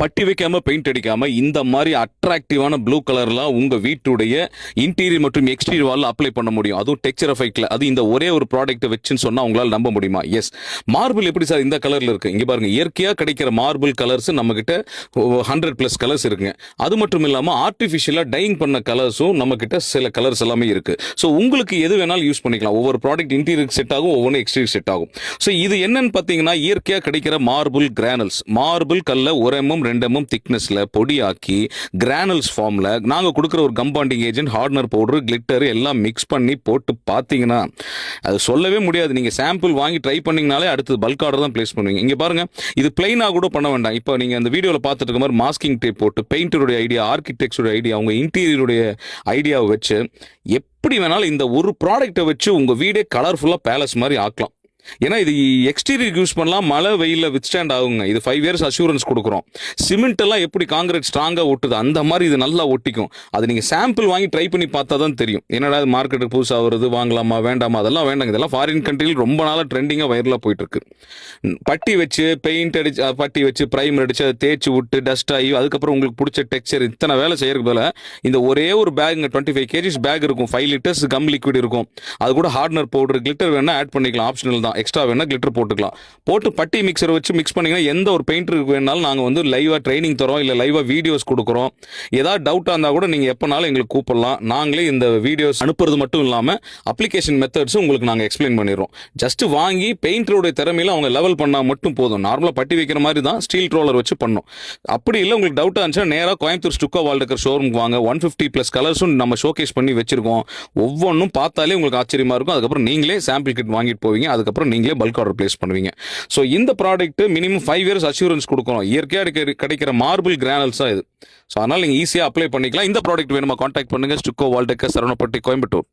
பட்டி வைக்காம பெயிண்ட் அடிக்காம இந்த மாதிரி அட்ராக்டிவான ப்ளூ கலர்லாம் உங்க வீட்டுடைய இன்டீரியர் மற்றும் எக்ஸ்டீரியர் வால்ல அப்ளை பண்ண முடியும். அதுவும் டெக்ஸ்சர் எஃபெக்ட்ல. அது இந்த ஒரே ஒரு ப்ராடக்ட் வச்சுன்னு சொன்னா உங்களால நம்ப முடியுமா? எஸ். மார்பிள் எப்படி சார் இந்த கலர்ல இருக்கு? இங்க பாருங்க, இயற்கையா கிடைக்கிற மார்பிள் கலர்ஸ் நம்ம கிட்ட 100+ கலர்ஸ் இருக்குங்க. அது மட்டும் இல்லாம ஆர்டிபிஷியலா டைங் பண்ண கலர்ஸும் நம்ம கிட்ட சில கலர்ஸ் எல்லாமே இருக்கு. ஸோ உங்களுக்கு எது வேணாலும் யூஸ் பண்ணிக்கலாம். ஒவ்வொரு ப்ராடக்ட் இன்டீரியர் செட் ஆகும், ஒவ்வொன்று எக்ஸ்டீரியர் செட் ஆகும். ஸோ இது என்னன்னு பார்த்தீங்கன்னா இயற்கையா கிடைக்கிற மார்பிள் கிரானல்ஸ். மார்பிள் கல்ல 1 mm 2 mm திக்னஸ்ல பொடியாக்கி கிரானல்ஸ் ஃபார்ம்ல நாங்க கொடுக்குற ஒரு compounding agent, hardener powder, glitter எல்லாம் மிக்ஸ் பண்ணி போட்டு பார்த்தீங்கன்னா அது சொல்லவே முடியாது. நீங்க சாம்பிள் வாங்கி ட்ரை பண்ணீங்கனாலே அடுத்து பல்க் ஆர்டர் தான் பிளேஸ் பண்ணுவீங்க. இங்க பாருங்க, இது பிளைனா கூட பண்ண வேண்டாம். இப்போ நீங்க அந்த வீடியோல பார்த்துட்டு இருக்க மாதிரி மாஸ்கிங் டேப் போட்டு பெயிண்டருடைய ஐடியா, ஆர்கிடெக்டருடைய ஐடியா, அவங்க இன்டீரியருடைய ஐடியாவை வச்சு எப்படி வேணாலும் இந்த ஒரு ப்ராடக்ட்டை வச்சு உங்க வீடே கலர்ஃபுல்லா பேலஸ் மாதிரி ஆக்கலாம். ஏன்னா இது எக்ஸ்டீரியர் யூஸ் பண்ணலாம், மழை வெயில வித்ஸ்டாண்ட் ஆகுங்க. இது 5 years அஷூரன்ஸ் கொடுக்குறோம். சிமெண்ட் எல்லாம் எப்படி காங்கிரீட் ஸ்ட்ராங்கா ஒட்டுது அந்த மாதிரி இது நல்லா ஒட்டிக்கும். அது நீங்க சாம்பிள் வாங்கி ட்ரை பண்ணி பார்த்தா தான் தெரியும். என்னடா மார்க்கெட்டுக்கு புதுசாக வருது, வாங்கலாமா வேண்டாமா? அதெல்லாம் வேண்டாங்க. இதெல்லாம் ஃபாரின் கண்ட்ரியில் ரொம்ப நாளாக ட்ரெண்டிங்காக வைரலாக போயிட்டு இருக்கு. பட்டி வச்சு பெயிண்ட் அடிச்சு, பட்டி வச்சு ப்ரைமர் அடிச்சு, அதை தேய்ச்சி விட்டு டஸ்ட் ஆகி அதுக்கப்புறம் உங்களுக்கு பிடிச்ச டெக்ஸ்சர் இத்தனை வேலை செய்யறதுக்கு பதிலா இந்த ஒரே ஒரு பேக் 25 kg பேக் இருக்கும், 5 liters கம் லிக்விட் இருக்கும். அது கூட ஹார்ட்னர் பவுடர், கிளிட்டர் வேணா ஆட் பண்ணிக்கலாம், ஆப்ஷனல் தான். எக்ஸ்ட்ரா வேணா கிளிட்டர் போட்டுக்கலாம். போட்டு பட்டி மிக்சர் வச்சு மிக்ஸ் பண்ணீங்கன்னா எந்த ஒரு பெயிண்டருக்கு வேணாலும் நாங்கள் வந்து லைவா ட்ரைனிங் தரோம், இல்லை லைவா வீடியோஸ் கொடுக்குறோம். ஏதாவது டவுட்டாக இருந்தால் கூட நீங்கள் எப்போனாலும் எங்களுக்கு கூப்பிடலாம். நாங்களே இந்த வீடியோஸ் அனுப்புறது மட்டும் இல்லாமல் அப்ளிகேஷன் மெத்தட்ஸும் உங்களுக்கு நாங்கள் எக்ஸ்பிளைன் பண்ணிடுறோம். ஜஸ்ட் வாங்கி பெயிண்டருடைய திறமையில அவங்க லெவல் பண்ணால் மட்டும் போதும். நார்மலாக பட்டி வைக்கிற மாதிரி தான் ஸ்டீல் ரோலர் வச்சு பண்ணோம். அப்படி இல்லை உங்களுக்கு டவுட்டாக இருந்துச்சுன்னா நேராக கோயம்புத்தூர் ஸ்டுக்கோ வால்டேக்கர் ஷோரூமுக்கு வாங்க. 150+ கலர்ஸும் நம்ம ஷோகேஸ் பண்ணி வச்சிருக்கோம். ஒவ்வொன்றும் பார்த்தாலே உங்களுக்கு ஆச்சரியமா இருக்கும். அதுக்கப்புறம் நீங்களே சாம்பிள் கிட் வாங்கிட்டு போவீங்க. அதுக்கப்புறம் நீங்களே பல்க் ஆர்டர் பிளேஸ் பண்ணுவீங்க. ஸோ இந்த ப்ராடக்ட் மினிமம் 5 years அஷூரன்ஸ் கொடுக்குறோம். இயற்கையாக கிடைக்கிற மார்பிள் கிரானல்ஸா இது. ஸோ அதனால் நீங்கள் ஈஸியாக அப்ளை பண்ணிக்கலாம். இந்த ப்ராடக்ட் வேணுமா கான்டாக்ட் பண்ணுங்க. ஸ்டுக்கோ வால்டேக்கர், சரவணப்பட்டி, கோயம்புத்தூர்.